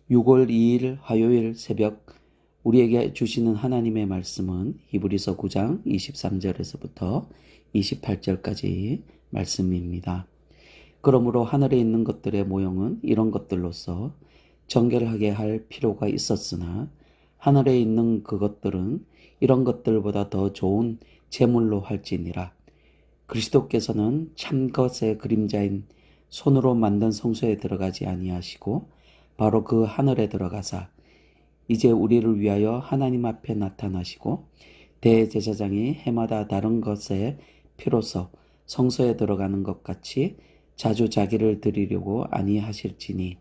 (6월 2일) 화요일 새벽 우리에게 주시는 하나님의 말씀은 히브리서 9장 23절에서부터 28절까지 말씀입니다. 그러므로 하늘에 있는 것들의 모형은 이런 것들로서 정결하게 할 필요가 있었으나 하늘에 있는 그것들은 이런 것들보다 더 좋은 제물로 할지니라. 그리스도께서는 참것의 그림자인 손으로 만든 성소에 들어가지 아니하시고 바로 그 하늘에 들어가사 이제 우리를 위하여 하나님 앞에 나타나시고 대제사장이 해마다 다른 것의 피로서 성소에 들어가는 것 같이 자주 자기를 드리려고 아니하실지니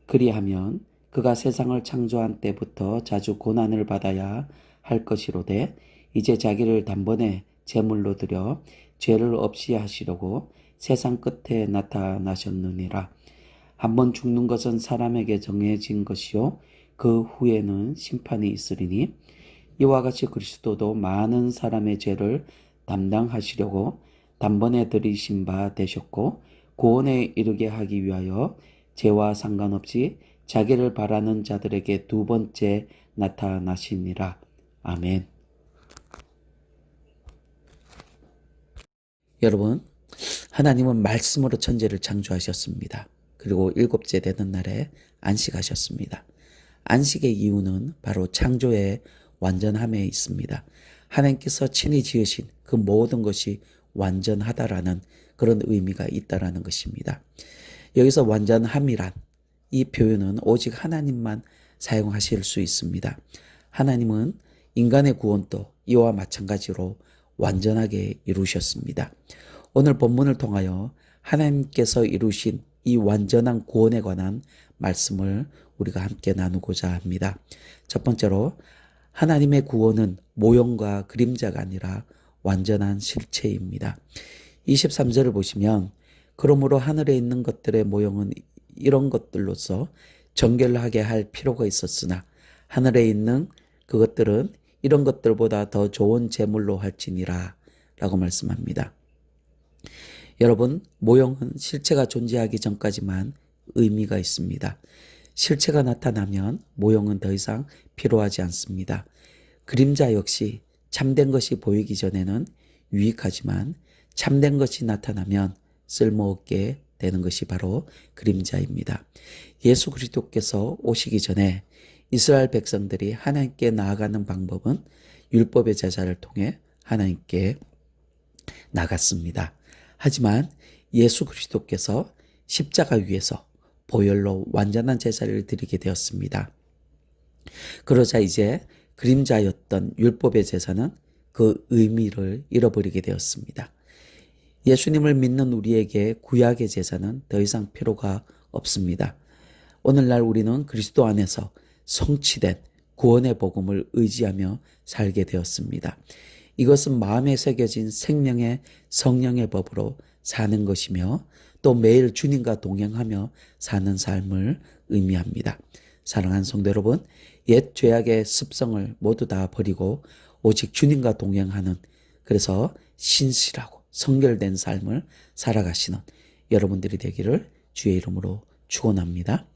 그리하면 그가 세상을 창조한 때부터 자주 고난을 받아야 할 것이로되 이제 자기를 단번에 제물로 드려 죄를 없이 하시려고 세상 끝에 나타나셨느니라. 한번 죽는 것은 사람에게 정해진 것이요 그 후에는 심판이 있으리니 이와 같이 그리스도도 많은 사람의 죄를 담당하시려고 단번에 들이신 바 되셨고 구원에 이르게 하기 위하여 죄와 상관없이 자기를 바라는 자들에게 두 번째 나타나시니라. 아멘. 여러분, 하나님은 말씀으로 천지를 창조하셨습니다. 그리고 일곱째 되는 날에 안식하셨습니다. 안식의 이유는 바로 창조의 완전함에 있습니다. 하나님께서 친히 지으신 그 모든 것이 완전하다라는 그런 의미가 있다라는 것입니다. 여기서 완전함이란 이 표현은 오직 하나님만 사용하실 수 있습니다. 하나님은 인간의 구원도 이와 마찬가지로 완전하게 이루셨습니다. 오늘 본문을 통하여 하나님께서 이루신 이 완전한 구원에 관한 말씀을 우리가 함께 나누고자 합니다. 첫 번째로 하나님의 구원은 모형과 그림자가 아니라 완전한 실체입니다. 23절을 보시면 그러므로 하늘에 있는 것들의 모형은 이런 것들로서 정결하게 할 필요가 있었으나 하늘에 있는 그것들은 이런 것들보다 더 좋은 제물로 할지니라 라고 말씀합니다. 여러분, 모형은 실체가 존재하기 전까지만 의미가 있습니다. 실체가 나타나면 모형은 더 이상 필요하지 않습니다. 그림자 역시 참된 것이 보이기 전에는 유익하지만 참된 것이 나타나면 쓸모없게 되는 것이 바로 그림자입니다. 예수 그리스도께서 오시기 전에 이스라엘 백성들이 하나님께 나아가는 방법은 율법의 제사를 통해 하나님께 나갔습니다. 하지만 예수 그리스도께서 십자가 위에서 보혈로 완전한 제사를 드리게 되었습니다. 그러자 이제 그림자였던 율법의 제사는 그 의미를 잃어버리게 되었습니다. 예수님을 믿는 우리에게 구약의 제사는 더 이상 필요가 없습니다. 오늘날 우리는 그리스도 안에서 성취된 구원의 복음을 의지하며 살게 되었습니다. 이것은 마음에 새겨진 생명의 성령의 법으로 사는 것이며 또 매일 주님과 동행하며 사는 삶을 의미합니다. 사랑하는 성도 여러분, 옛 죄악의 습성을 모두 다 버리고 오직 주님과 동행하는, 그래서 신실하고 성결된 삶을 살아가시는 여러분들이 되기를 주의 이름으로 축원합니다.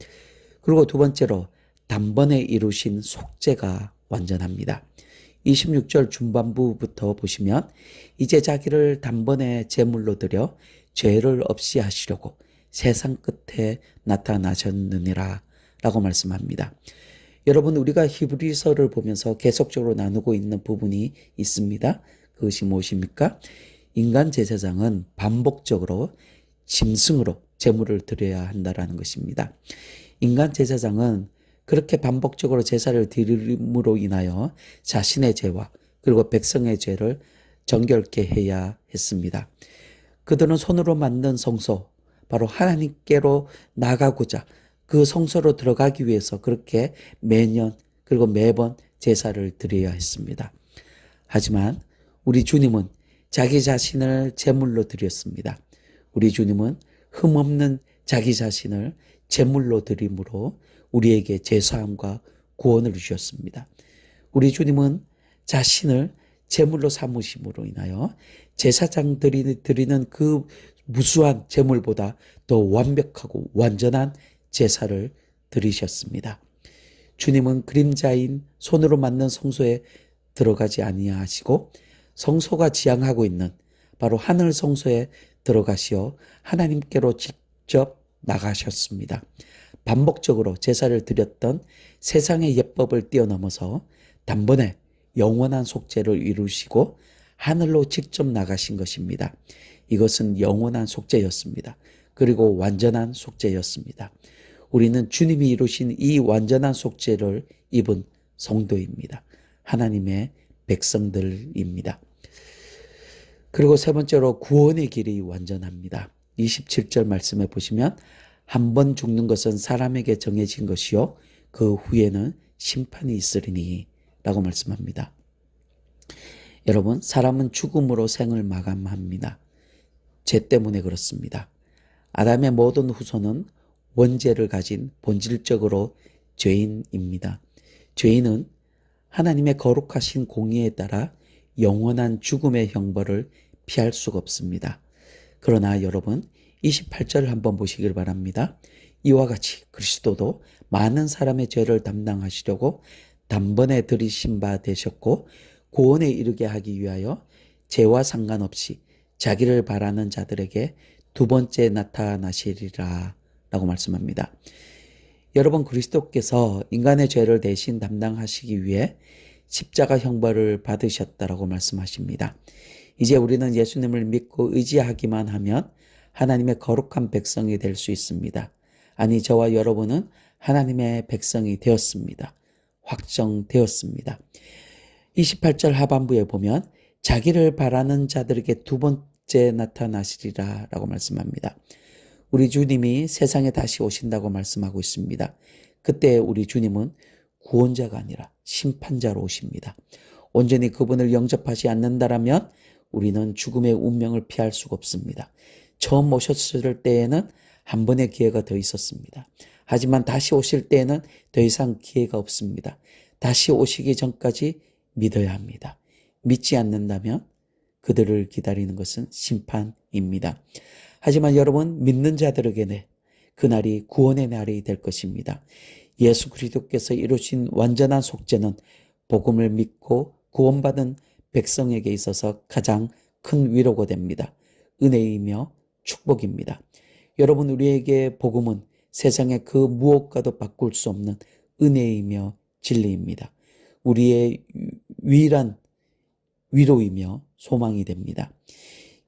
그리고 두 번째로 단번에 이루신 속죄가 완전합니다. 26절 중반부부터 보시면 이제 자기를 단번에 제물로 드려 죄를 없이 하시려고 세상 끝에 나타나셨느니라 라고 말씀합니다. 여러분, 우리가 히브리서를 보면서 계속적으로 나누고 있는 부분이 있습니다. 그것이 무엇입니까? 인간 제사장은 반복적으로 짐승으로 제물을 드려야 한다라는 것입니다. 인간 제사장은 그렇게 반복적으로 제사를 드림으로 인하여 자신의 죄와 그리고 백성의 죄를 정결케 해야 했습니다. 그들은 손으로 만든 성소, 바로 하나님께로 나가고자 그 성소로 들어가기 위해서 그렇게 매년 그리고 매번 제사를 드려야 했습니다. 하지만 우리 주님은 자기 자신을 제물로 드렸습니다. 우리 주님은 흠없는 자기 자신을 제물로 드림으로 우리에게 제사함과 구원을 주셨습니다. 우리 주님은 자신을 제물로 삼으심으로 인하여 제사장들이 드리는 그 무수한 제물보다 더 완벽하고 완전한 제사를 드리셨습니다. 주님은 그림자인 손으로 만든 성소에 들어가지 아니하시고 성소가 지향하고 있는 바로 하늘 성소에 들어가시어 하나님께로 직접 나가셨습니다. 반복적으로 제사를 드렸던 세상의 예법을 뛰어넘어서 단번에 영원한 속죄를 이루시고 하늘로 직접 나가신 것입니다. 이것은 영원한 속죄였습니다. 그리고 완전한 속죄였습니다. 우리는 주님이 이루신 이 완전한 속죄를 입은 성도입니다. 하나님의 백성들입니다. 그리고 세 번째로 구원의 길이 완전합니다. 27절 말씀에 보시면 한 번 죽는 것은 사람에게 정해진 것이요 그 후에는 심판이 있으리니 라고 말씀합니다. 여러분, 사람은 죽음으로 생을 마감합니다. 죄 때문에 그렇습니다. 아담의 모든 후손은 원죄를 가진 본질적으로 죄인입니다. 죄인은 하나님의 거룩하신 공의에 따라 영원한 죽음의 형벌을 피할 수가 없습니다. 그러나 여러분, 28절을 한번 보시길 바랍니다. 이와 같이 그리스도도 많은 사람의 죄를 담당하시려고 단번에 들이신 바 되셨고 구원에 이르게 하기 위하여 죄와 상관없이 자기를 바라는 자들에게 두 번째 나타나시리라 라고 말씀합니다. 여러분, 그리스도께서 인간의 죄를 대신 담당하시기 위해 십자가 형벌을 받으셨다라고 말씀하십니다. 이제 우리는 예수님을 믿고 의지하기만 하면 하나님의 거룩한 백성이 될 수 있습니다. 아니, 저와 여러분은 하나님의 백성이 되었습니다. 확정되었습니다. 28절 하반부에 보면 자기를 바라는 자들에게 두 번째 나타나시리라 라고 말씀합니다. 우리 주님이 세상에 다시 오신다고 말씀하고 있습니다. 그때 우리 주님은 구원자가 아니라 심판자로 오십니다. 온전히 그분을 영접하지 않는다라면 우리는 죽음의 운명을 피할 수가 없습니다. 처음 오셨을 때에는 한 번의 기회가 더 있었습니다. 하지만 다시 오실 때에는 더 이상 기회가 없습니다. 다시 오시기 전까지 믿어야 합니다. 믿지 않는다면 그들을 기다리는 것은 심판입니다. 하지만 여러분, 믿는 자들에게는 그날이 구원의 날이 될 것입니다. 예수 그리스도께서 이루신 완전한 속죄는 복음을 믿고 구원받은 백성에게 있어서 가장 큰 위로가 됩니다. 은혜이며 축복입니다. 여러분, 우리에게 복음은 세상의 그 무엇과도 바꿀 수 없는 은혜이며 진리입니다. 우리의 유일한 위로이며 소망이 됩니다.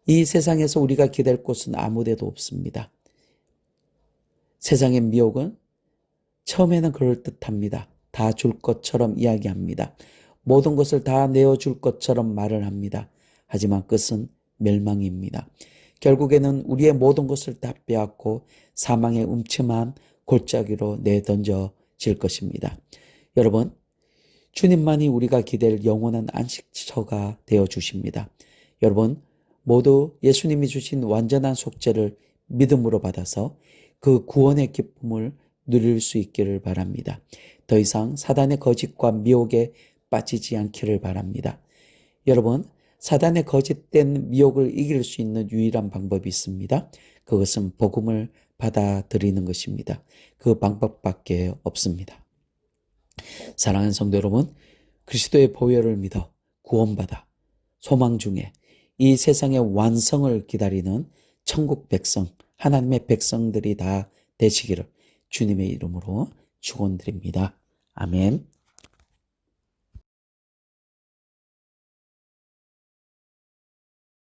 이 세상에서 우리가 기댈 곳은 아무데도 없습니다. 세상의 미혹은 처음에는 그럴듯합니다. 다 줄 것처럼 이야기합니다. 모든 것을 다 내어줄 것처럼 말을 합니다. 하지만 끝은 멸망입니다. 결국에는 우리의 모든 것을 다 빼앗고 사망의 음침한 골짜기로 내던져질 것입니다. 여러분, 주님만이 우리가 기댈 영원한 안식처가 되어주십니다. 여러분, 모두 예수님이 주신 완전한 속죄를 믿음으로 받아서 그 구원의 기쁨을 누릴 수 있기를 바랍니다. 더 이상 사단의 거짓과 미혹에 빠지지 않기를 바랍니다. 여러분, 사단의 거짓된 미혹을 이길 수 있는 유일한 방법이 있습니다. 그것은 복음을 받아들이는 것입니다. 그 방법밖에 없습니다. 사랑하는 성도 여러분, 그리스도의 보혈을 믿어 구원받아 소망 중에 이 세상의 완성을 기다리는 천국 백성 하나님의 백성들이 다 되시기를 주님의 이름으로 축원드립니다. 아멘.